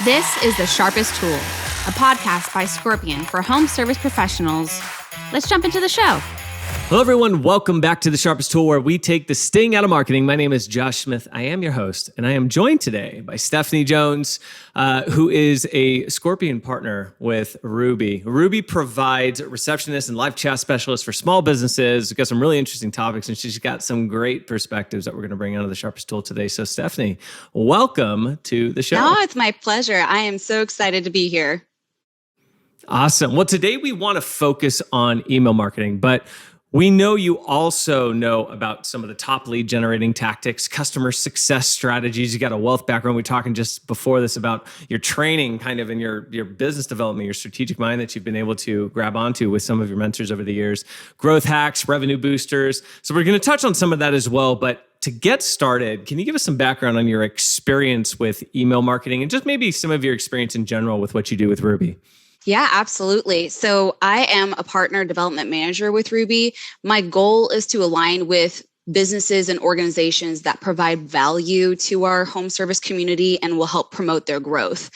This is The Sharpest Tool, a podcast by Scorpion for home service professionals. Let's jump into the show. Hello, everyone. Welcome back to The Sharpest Tool, where we take the sting out of marketing. My name is Josh Smith. I am your host, and I am joined today by Stephanie Jones, who is a Scorpion partner with Ruby. Ruby provides receptionists and live chat specialists for small businesses. We've got some really interesting topics, and she's got some great perspectives that we're going to bring onto The Sharpest Tool today. So, Stephanie, welcome to the show. Oh, it's my pleasure. I am so excited to be here. Awesome. Well, today we want to focus on email marketing, but we know you also know about some of the top lead generating tactics, customer success strategies. You got a wealth background. We were talking just before this about your training kind of in your business development, your strategic mind that you've been able to grab onto with some of your mentors over the years, growth hacks, revenue boosters. So we're going to touch on some of that as well. But to get started, can you give us some background on your experience with email marketing and just maybe some of your experience in general with what you do with Ruby? Yeah, absolutely. So I am a partner development manager with Ruby. My goal is to align with businesses and organizations that provide value to our home service community and will help promote their growth.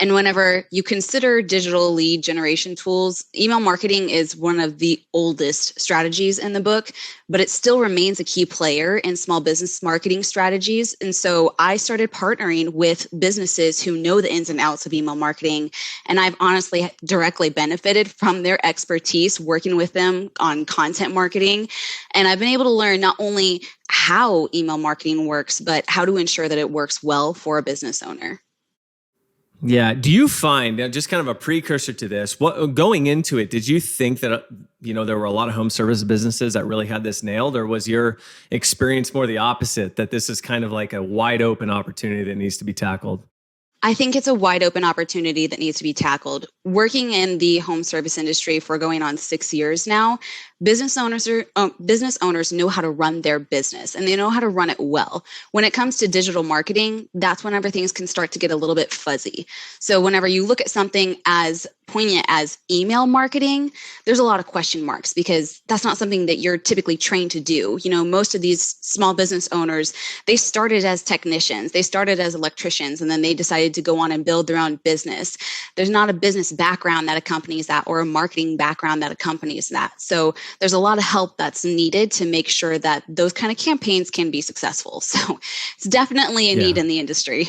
And whenever you consider digital lead generation tools, email marketing is one of the oldest strategies in the book, but it still remains a key player in small business marketing strategies. And so I started partnering with businesses who know the ins and outs of email marketing. And I've honestly directly benefited from their expertise working with them on content marketing. And I've been able to learn not only how email marketing works, but how to ensure that it works well for a business owner. Yeah. Do you find, just kind of a precursor to this, what going into it, did you think that there were a lot of home service businesses that really had this nailed, or was your experience more the opposite, that this is kind of like a wide open opportunity that needs to be tackled? I think it's a wide open opportunity that needs to be tackled. Working in the home service industry for going on 6 years now, business owners know how to run their business and they know how to run it well. When it comes to digital marketing, that's whenever things can start to get a little bit fuzzy. So whenever you look at something as poignant as email marketing, there's a lot of question marks because that's not something that you're typically trained to do. You know, most of these small business owners, they started as technicians, they started as electricians, and then they decided to go on and build their own business. There's not a business background that accompanies that or a marketing background that accompanies that. So there's a lot of help that's needed to make sure that those kind of campaigns can be successful. So it's definitely a need in the industry.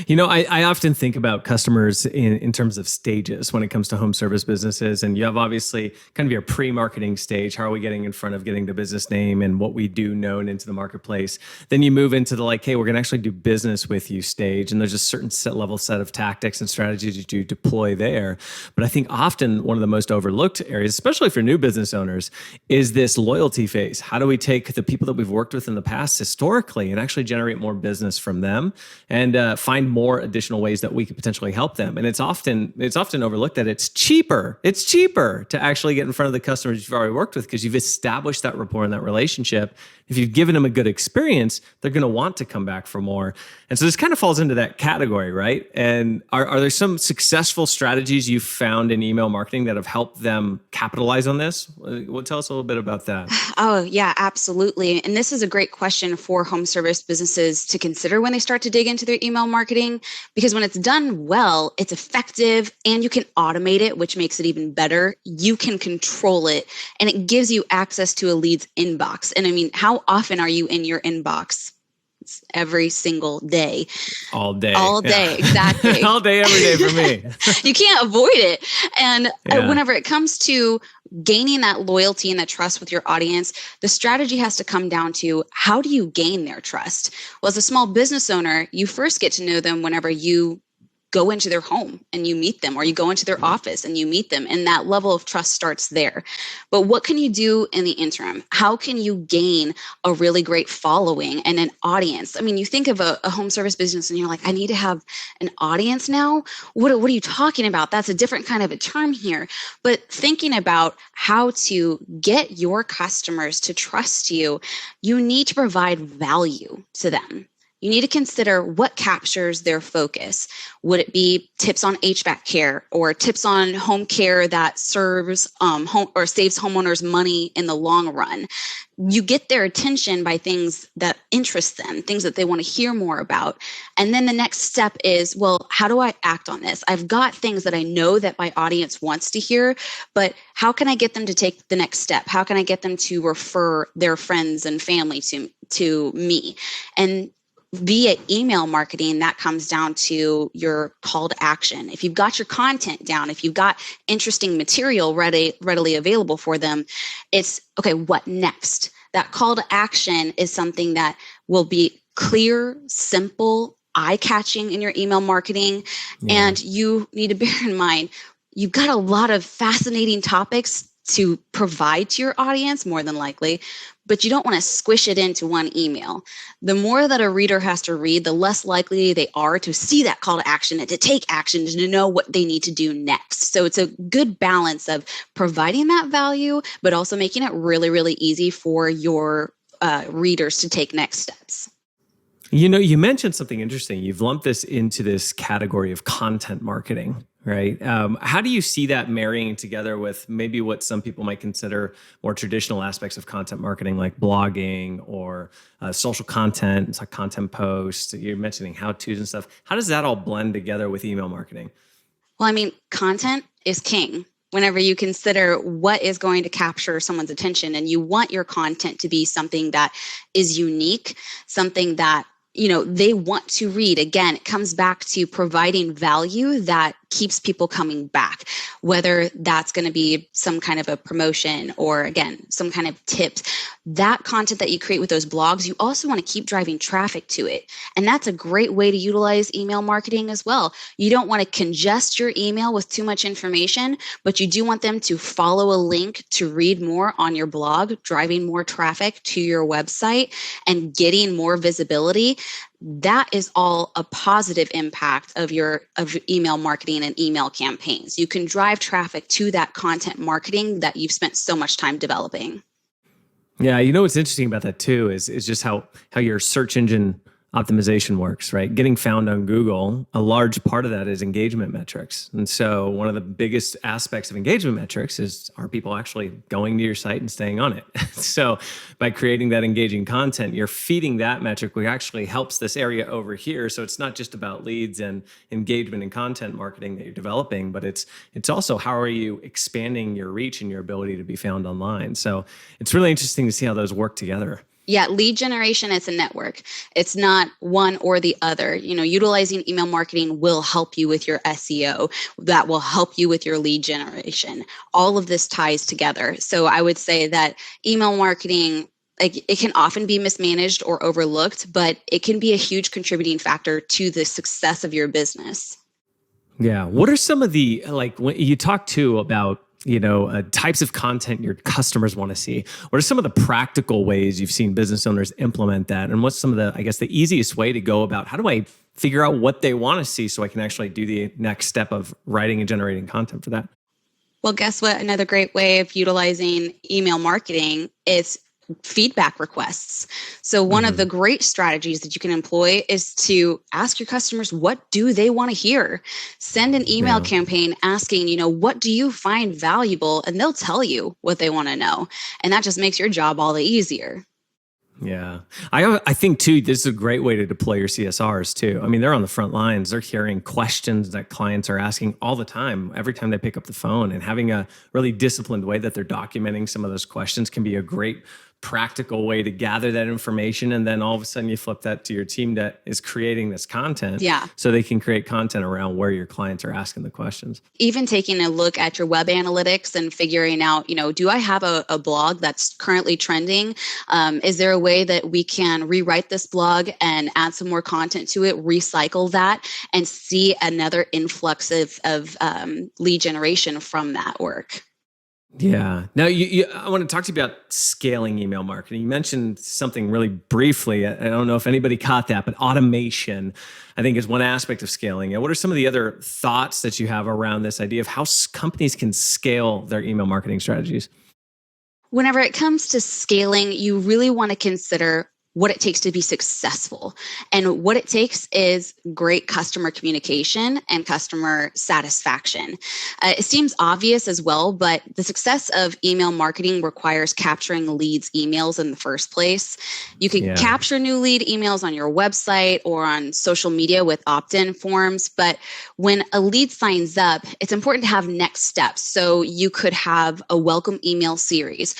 You know, I often think about customers in terms of stages when it comes to home service businesses. And you have obviously kind of your pre-marketing stage. How are we getting in front of getting the business name and what we do known into the marketplace? Then you move into the like, hey, we're going to actually do business with you stage. And there's a certain set of tactics and strategies you deploy there. But I think often one of the most overlooked areas, especially for new business owners, is this loyalty phase. How do we take the people that we've worked with in the past historically and actually generate more business from them and find more additional ways that we could potentially help them? And it's often overlooked that it's cheaper to actually get in front of the customers you've already worked with because you've established that rapport and that relationship. If you've given them a good experience, they're going to want to come back for more. And so this kind of falls into that category, right? And are there some successful strategies you've found in email marketing that have helped them capitalize on this? Well, tell us a little bit about that. Oh, yeah, absolutely. And this is a great question for home service businesses to consider when they start to dig into their email marketing, because when it's done well, it's effective and you can automate it, which makes it even better. You can control it and it gives you access to a lead's inbox. And I mean, how often are you in your inbox? It's every single day. All day. Yeah. Exactly. All day, every day for me. You can't avoid it. And whenever it comes to gaining that loyalty and that trust with your audience, the strategy has to come down to how do you gain their trust? Well, as a small business owner, you first get to know them whenever you go into their home and you meet them, or you go into their office and you meet them, and that level of trust starts there. But what can you do in the interim? How can you gain a really great following and an audience? I mean, you think of a home service business and you're like, I need to have an audience now? What are you talking about? That's a different kind of a term here. But thinking about how to get your customers to trust you, you need to provide value to them. you need to consider what captures their focus. Would it be tips on HVAC care or tips on home care that serves home or saves homeowners money in the long run? You get their attention by things that interest them, things that they want to hear more about. And then the next step is, well, how do I act on this? I've got things that I know that my audience wants to hear, but how can I get them to take the next step? How can I get them to refer their friends and family to me? And via email marketing, that comes down to your call to action. If you've got your content down, if you've got interesting material readily available for them, it's okay, what next? That call to action is something that will be clear, simple, eye-catching in your email marketing. Yeah. And you need to bear in mind, you've got a lot of fascinating topics to provide to your audience, more than likely, but you don't want to squish it into one email. The more that a reader has to read, the less likely they are to see that call to action and to take action and to know what they need to do next. So it's a good balance of providing that value, but also making it really, really easy for your readers to take next steps. You know, you mentioned something interesting. You've lumped this into this category of content marketing, right? How do you see that marrying together with maybe what some people might consider more traditional aspects of content marketing, like blogging or social content, it's like content posts? You're mentioning how-tos and stuff. How does that all blend together with email marketing? Well, I mean, content is king. Whenever you consider what is going to capture someone's attention, and you want your content to be something that is unique, something that they want to read. Again, it comes back to providing value that keeps people coming back, whether that's going to be some kind of a promotion or, again, some kind of tips. That content that you create with those blogs, you also want to keep driving traffic to it. And that's a great way to utilize email marketing as well. You don't want to congest your email with too much information, but you do want them to follow a link to read more on your blog, driving more traffic to your website and getting more visibility. That is all a positive impact of email marketing and email campaigns. You can drive traffic to that content marketing that you've spent so much time developing. Yeah, what's interesting about that too is just how your search engine optimization works, right? Getting found on Google, a large part of that is engagement metrics. And so one of the biggest aspects of engagement metrics is, are people actually going to your site and staying on it? So by creating that engaging content, you're feeding that metric, which actually helps this area over here. So it's not just about leads and engagement and content marketing that you're developing, but it's also how are you expanding your reach and your ability to be found online. So it's really interesting to see how those work together. Yeah, lead generation is a network. It's not one or the other. Utilizing email marketing will help you with your SEO. That will help you with your lead generation. All of this ties together. So I would say that email marketing, it can often be mismanaged or overlooked, but it can be a huge contributing factor to the success of your business. Yeah. What are some of the, when you talk too about types of content your customers want to see? What are some of the practical ways you've seen business owners implement that? And what's some of the easiest way to go about how do I figure out what they want to see so I can actually do the next step of writing and generating content for that? Well, guess what? Another great way of utilizing email marketing is feedback requests. So one of the great strategies that you can employ is to ask your customers, what do they want to hear? Send an email campaign asking, what do you find valuable? And they'll tell you what they want to know. And that just makes your job all the easier. Yeah. I think too, this is a great way to deploy your CSRs too. I mean, they're on the front lines. They're hearing questions that clients are asking all the time, every time they pick up the phone, and having a really disciplined way that they're documenting some of those questions can be a great practical way to gather that information. And then all of a sudden you flip that to your team that is creating this content. Yeah. So they can create content around where your clients are asking the questions. Even taking a look at your web analytics and figuring out, do I have a blog that's currently trending? Is there a way that we can rewrite this blog and add some more content to it, recycle that, and see another influx of lead generation from that work? Yeah. Now, I want to talk to you about scaling email marketing. You mentioned something really briefly. I don't know if anybody caught that, but automation, I think, is one aspect of scaling. And what are some of the other thoughts that you have around this idea of how companies can scale their email marketing strategies? Whenever it comes to scaling, you really want to consider what it takes to be successful. And what it takes is great customer communication and customer satisfaction. It seems obvious as well, but the success of email marketing requires capturing leads' emails in the first place. You can capture new lead emails on your website or on social media with opt-in forms, but when a lead signs up, it's important to have next steps. So you could have a welcome email series.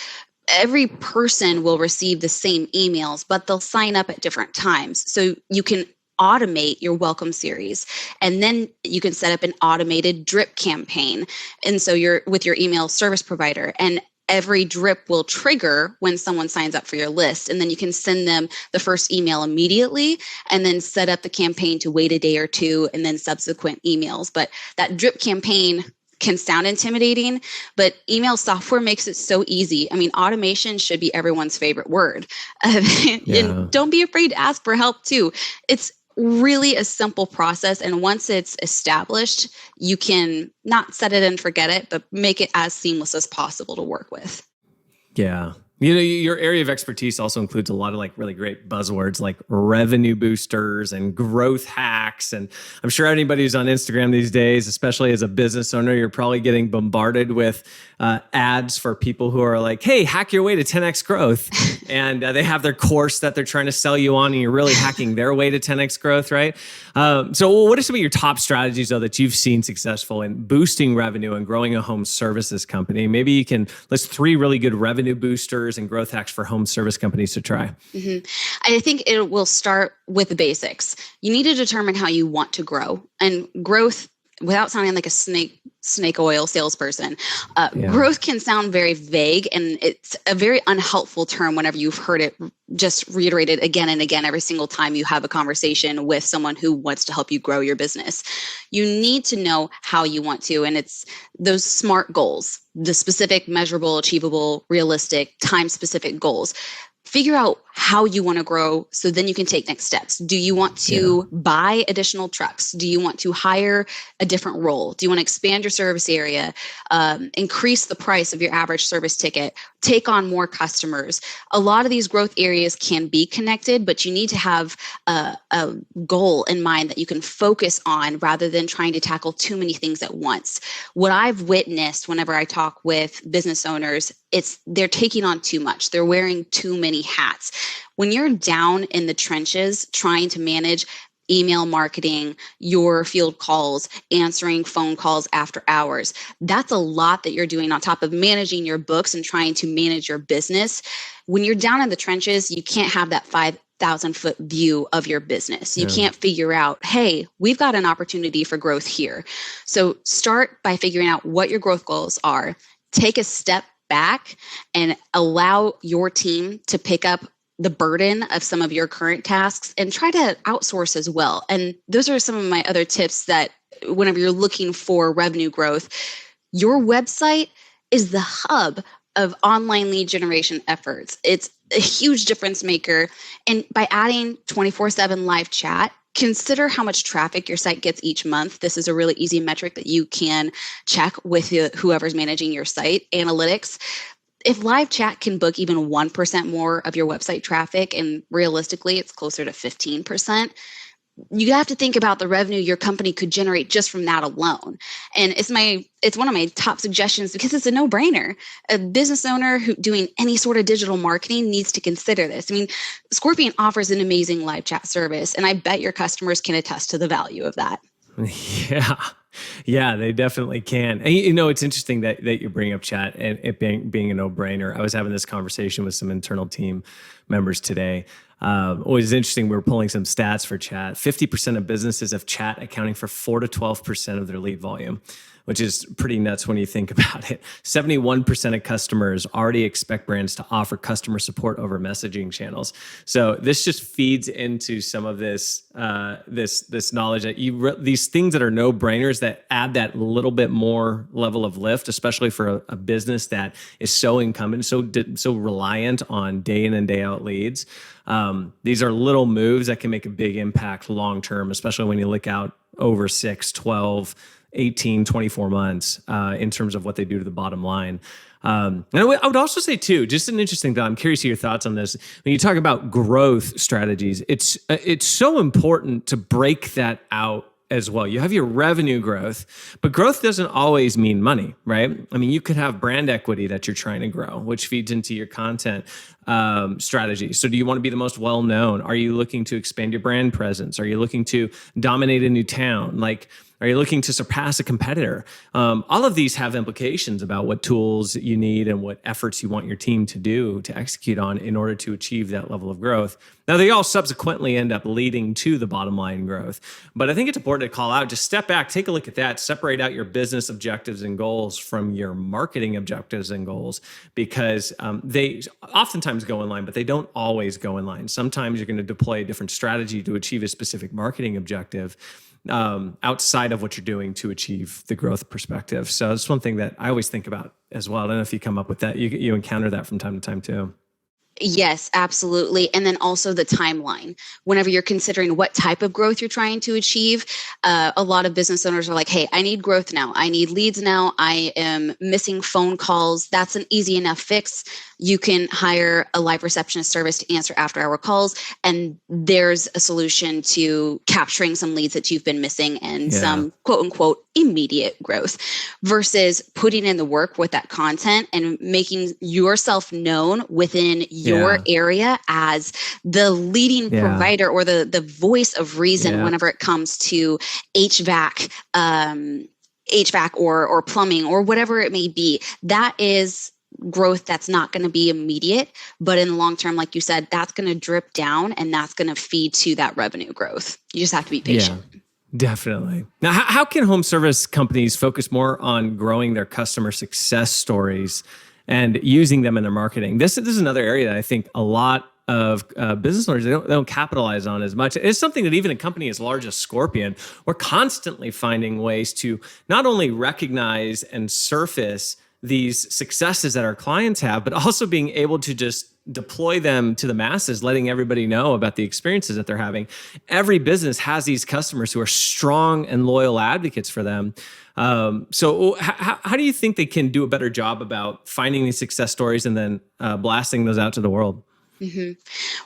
Every person will receive the same emails, but they'll sign up at different times. So you can automate your welcome series, and then you can set up an automated drip campaign. And so you're with your email service provider, and every drip will trigger when someone signs up for your list. And then you can send them the first email immediately and then set up the campaign to wait a day or two and then subsequent emails. But that drip campaign can sound intimidating, but email software makes it so easy. I mean, automation should be everyone's favorite word. And don't be afraid to ask for help too. It's really a simple process. And once it's established, you can not set it and forget it, but make it as seamless as possible to work with. Yeah. You know, your area of expertise also includes a lot of like really great buzzwords like revenue boosters and growth hacks. And I'm sure anybody who's on Instagram these days, especially as a business owner, you're probably getting bombarded with ads for people who are like, hey, hack your way to 10x growth. And they have their course that they're trying to sell you on, and you're really hacking their way to 10x growth, right? So what are some of your top strategies, though, that you've seen successful in boosting revenue and growing a home services company? Maybe you can list 3 really good revenue boosters and growth hacks for home service companies to try. Mm-hmm. I think it will start with the basics. You need to determine how you want to grow. And growth, without sounding like a snake oil salesperson, growth can sound very vague, and it's a very unhelpful term whenever you've heard it just reiterated again and again every single time you have a conversation with someone who wants to help you grow your business. You need to know how you want to, and it's those SMART goals, the specific, measurable, achievable, realistic, time-specific goals. Figure out how you want to grow so then you can take next steps. Do you want to buy additional trucks? Do you want to hire a different role? Do you want to expand your service area, increase the price of your average service ticket, take on more customers? A lot of these growth areas can be connected, but you need to have a goal in mind that you can focus on rather than trying to tackle too many things at once. What I've witnessed whenever I talk with business owners, they're taking on too much. They're wearing too many hats. When you're down in the trenches trying to manage email marketing, your field calls, answering phone calls after hours, that's a lot that you're doing on top of managing your books and trying to manage your business. When you're down in the trenches, you can't have that 5,000-foot view of your business. You can't figure out, hey, we've got an opportunity for growth here. So start by figuring out what your growth goals are. Take a step back and allow your team to pick up the burden of some of your current tasks and try to outsource as well. And those are some of my other tips that whenever you're looking for revenue growth, your website is the hub of online lead generation efforts. It's a huge difference maker. And by adding 24/7 live chat, consider how much traffic your site gets each month. This is a really easy metric that you can check with whoever's managing your site analytics. If live chat can book even 1% more of your website traffic, and realistically it's closer to 15%, you have to think about the revenue your company could generate just from that alone. And it's one of my top suggestions because it's a no-brainer. A business owner who doing any sort of digital marketing needs to consider this. I mean, Scorpion offers an amazing live chat service, and I bet your customers can attest to the value of that. Yeah, they definitely can. And you know, it's interesting that you bring up chat and it being a no-brainer. I was having this conversation with some internal team members today. It was interesting. We were pulling some stats for chat. 50% of businesses have chat accounting for 4 to 12% of their lead volume, which is pretty nuts when you think about it. 71% of customers already expect brands to offer customer support over messaging channels. So this just feeds into some of this this knowledge that these things that are no-brainers that add that little bit more level of lift, especially for a business that is so incumbent, so reliant on day in and day out leads. These are little moves that can make a big impact long term, especially when you look out over 6, 12, 18, 24 months in terms of what they do to the bottom line. And I would also say too, just an interesting thought. I'm curious to your thoughts on this. When you talk about growth strategies, it's so important to break that out as well. You have your revenue growth, but growth doesn't always mean money, right? I mean, you could have brand equity that you're trying to grow, which feeds into your content strategy. So do you want to be the most well-known? Are you looking to expand your brand presence? Are you looking to dominate a new town? Are you looking to surpass a competitor? All of these have implications about what tools you need and what efforts you want your team to do to execute on in order to achieve that level of growth. Now, they all subsequently end up leading to the bottom line growth. But I think it's important to call out, just step back, take a look at that, separate out your business objectives and goals from your marketing objectives and goals, because they oftentimes go in line, but they don't always go in line. Sometimes you're going to deploy a different strategy to achieve a specific marketing objective outside of what you're doing to achieve the growth perspective. So it's one thing that I always think about as well. I don't know if you come up with that. You encounter that from time to time too. Yes, absolutely. And then also the timeline. Whenever you're considering what type of growth you're trying to achieve, a lot of business owners are like, hey, I need growth now. I need leads now. I am missing phone calls. That's an easy enough fix. You can hire a live receptionist service to answer after-hour calls, and there's a solution to capturing some leads that you've been missing and some quote-unquote immediate growth, versus putting in the work with that content and making yourself known within your area as the leading provider or the voice of reason whenever it comes to HVAC or plumbing or whatever it may be. That is growth that's not going to be immediate, but in the long term, like you said, that's going to drip down and that's going to feed to that revenue growth. You just have to be patient. Yeah. Definitely. Now, how can home service companies focus more on growing their customer success stories and using them in their marketing? This is another area that I think a lot of business owners, they don't capitalize on as much. It's something that even a company as large as Scorpion, we're constantly finding ways to not only recognize and surface these successes that our clients have, but also being able to just deploy them to the masses, letting everybody know about the experiences that they're having. Every business has these customers who are strong and loyal advocates for them. So how do you think they can do a better job about finding these success stories and then blasting those out to the world? Mm-hmm.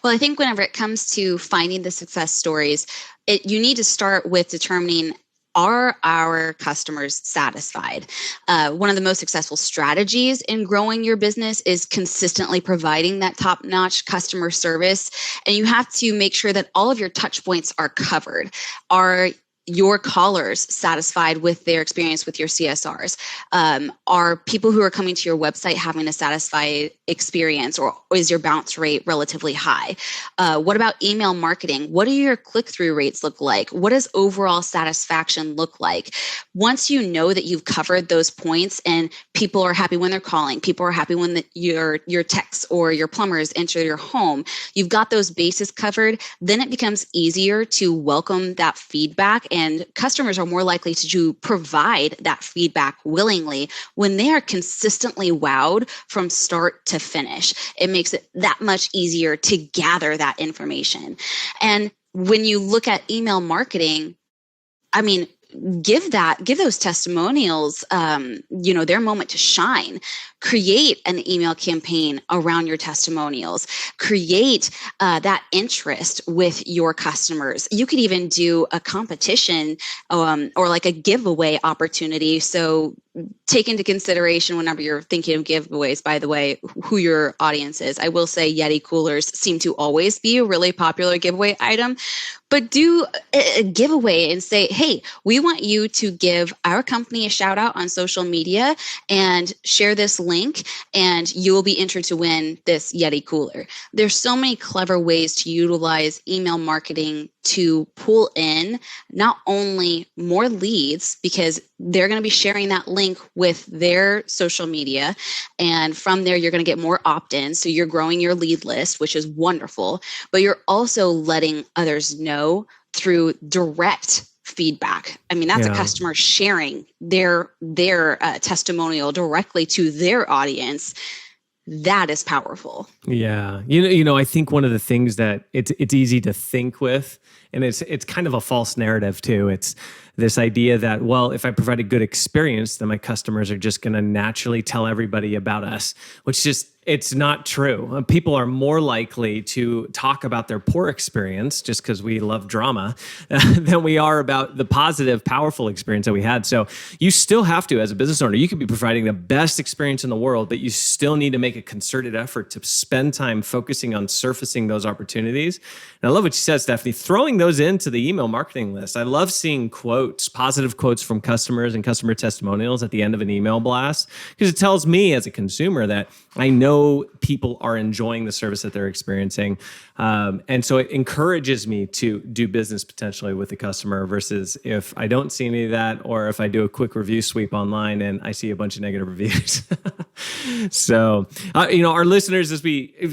Well, I think whenever it comes to finding the success stories, you need to start with determining, are our customers satisfied? One of the most successful strategies in growing your business is consistently providing that top-notch customer service. And you have to make sure that all of your touch points are covered. Are your callers satisfied with their experience with your CSRs? Are people who are coming to your website having a satisfied experience, or is your bounce rate relatively high? What about email marketing? What do your click-through rates look like? What does overall satisfaction look like? Once you know that you've covered those points and people are happy when they're calling, people are happy when your techs or your plumbers enter your home, you've got those bases covered, then it becomes easier to welcome that feedback, and customers are more likely to provide that feedback willingly when they are consistently wowed from start to finish. It makes it that much easier to gather that information. And when you look at email marketing, I mean, give those testimonials, their moment to shine. Create an email campaign around your testimonials. Create that interest with your customers. You could even do a competition or like a giveaway opportunity. So take into consideration whenever you're thinking of giveaways, by the way, who your audience is. I will say Yeti coolers seem to always be a really popular giveaway item, but do a giveaway and say, hey, we want you to give our company a shout out on social media and share this link, and you will be entered to win this Yeti cooler. There's so many clever ways to utilize email marketing to pull in not only more leads, because they're going to be sharing that link with their social media, and from there you're going to get more opt-ins, so you're growing your lead list, which is wonderful, but you're also letting others know through direct feedback. I mean, that's a customer sharing their testimonial directly to their audience. That is powerful. Yeah. I think one of the things that it's easy to think with, and it's kind of a false narrative too. It's this idea that, well, if I provide a good experience, then my customers are just going to naturally tell everybody about us, which it's not true. People are more likely to talk about their poor experience just because we love drama than we are about the positive, powerful experience that we had. So you still have to, as a business owner, you could be providing the best experience in the world, but you still need to make a concerted effort to spend time focusing on surfacing those opportunities. And I love what you said, Stephanie, throwing those into the email marketing list. I love seeing quotes, positive quotes from customers and customer testimonials at the end of an email blast, because it tells me as a consumer that I know people are enjoying the service that they're experiencing. And so it encourages me to do business potentially with the customer versus if I don't see any of that, or if I do a quick review sweep online and I see a bunch of negative reviews. So, our listeners,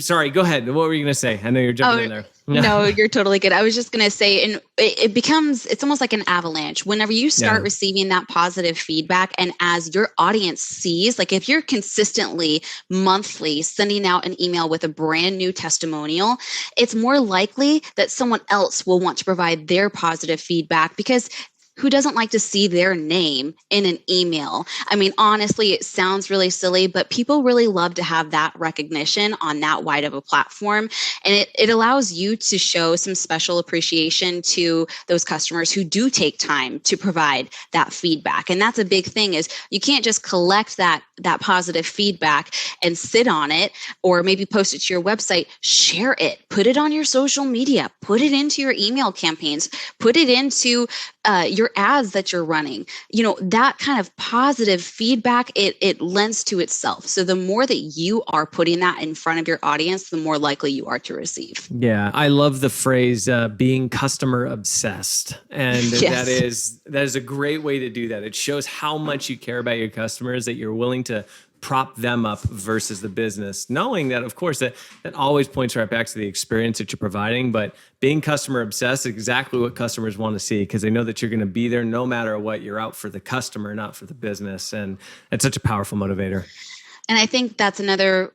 sorry, go ahead. What were you going to say? I know you're jumping in there. No, you're totally good. I was just going to say, and it's almost like an avalanche. Whenever you start receiving that positive feedback, and as your audience sees, like if you're consistently monthly sending out an email with a brand new testimonial, it's more likely that someone else will want to provide their positive feedback, because who doesn't like to see their name in an email? I mean, honestly, it sounds really silly, but people really love to have that recognition on that wide of a platform. And it allows you to show some special appreciation to those customers who do take time to provide that feedback. And that's a big thing, is you can't just collect that positive feedback and sit on it, or maybe post it to your website. Share it, put it on your social media, put it into your email campaigns, put it into your ads that you're running. That kind of positive feedback, it lends to itself. So the more that you are putting that in front of your audience, the more likely you are to receive. Yeah, I love the phrase being customer obsessed. And Yes. that is a great way to do that. It shows how much you care about your customers, that you're willing to prop them up versus the business, knowing that, of course, that always points right back to the experience that you're providing. But being customer obsessed is exactly what customers want to see, because they know that you're going to be there no matter what. You're out for the customer, not for the business. And it's such a powerful motivator. And I think that's another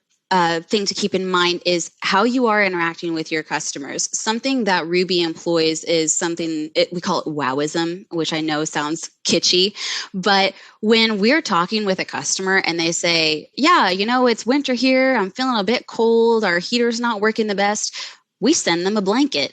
thing to keep in mind, is how you are interacting with your customers. Something that Ruby employs is we call it wowism, which I know sounds kitschy, but when we're talking with a customer and they say, yeah, it's winter here, I'm feeling a bit cold, our heater's not working the best, we send them a blanket.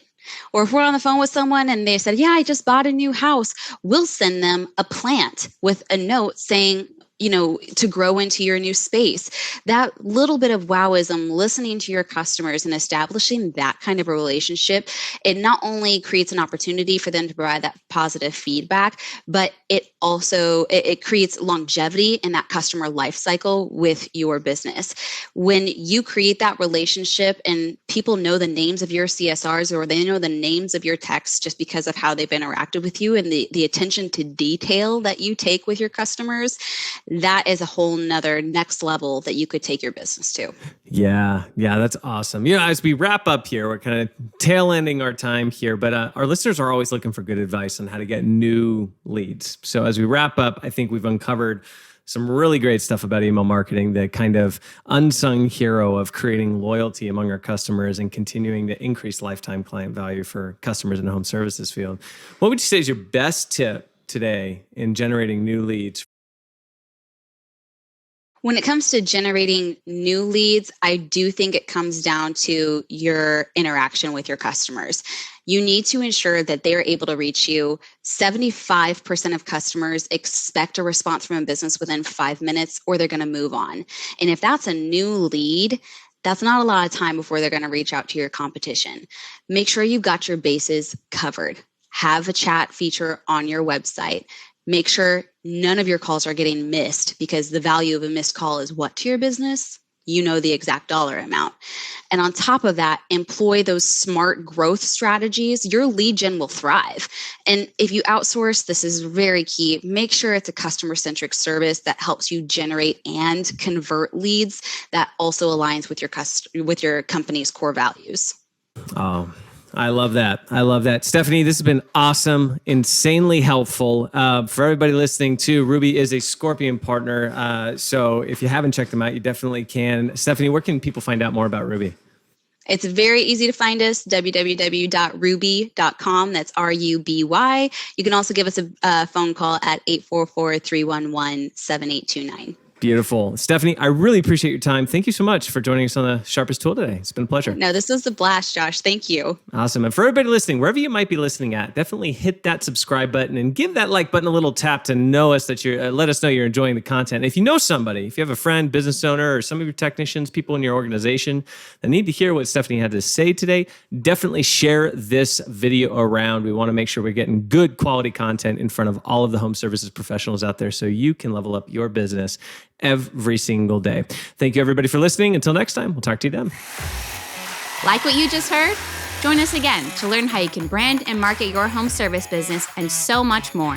Or if we're on the phone with someone and they said, yeah, I just bought a new house, we'll send them a plant with a note saying, to grow into your new space. That little bit of wowism, listening to your customers and establishing that kind of a relationship, it not only creates an opportunity for them to provide that positive feedback, but it also it creates longevity in that customer life cycle with your business. When you create that relationship and people know the names of your CSRs, or they know the names of your techs just because of how they've interacted with you and the attention to detail that you take with your customers, that is a whole nother next level that you could take your business to. Yeah, that's awesome. As we wrap up here, we're kind of tail ending our time here, but our listeners are always looking for good advice on how to get new leads. So as we wrap up, I think we've uncovered some really great stuff about email marketing, the kind of unsung hero of creating loyalty among our customers and continuing to increase lifetime client value for customers in the home services field. What would you say is your best tip today in generating new leads? When it comes to generating new leads, I do think it comes down to your interaction with your customers. You need to ensure that they're able to reach you. 75% of customers expect a response from a business within 5 minutes, or they're going to move on. And if that's a new lead, that's not a lot of time before they're going to reach out to your competition. Make sure you've got your bases covered. Have a chat feature on your website. Make sure none of your calls are getting missed, because the value of a missed call is what to your business? The exact dollar amount. And on top of that, employ those smart growth strategies. Your lead gen will thrive. And if you outsource, this is very key. Make sure it's a customer-centric service that helps you generate and convert leads that also aligns with your company's core values. Oh, I love that. I love that. Stephanie, this has been awesome, insanely helpful. For everybody listening too, Ruby is a Scorpion partner. So if you haven't checked them out, you definitely can. Stephanie, where can people find out more about Ruby? It's very easy to find us, www.ruby.com. That's RUBY. You can also give us a phone call at 844-311-7829. Beautiful. Stephanie, I really appreciate your time. Thank you so much for joining us on the Sharpest Tool today. It's been a pleasure. No, this was a blast, Josh. Thank you. Awesome. And for everybody listening, wherever you might be listening at, definitely hit that subscribe button and give that like button a little tap to know us that you're, let us know you're enjoying the content. If you know somebody, if you have a friend, business owner, or some of your technicians, people in your organization that need to hear what Stephanie had to say today, definitely share this video around. We want to make sure we're getting good quality content in front of all of the home services professionals out there so you can level up your business every single day. Thank you, everybody, for listening. Until next time, we'll talk to you then. Like what you just heard? Join us again to learn how you can brand and market your home service business and so much more.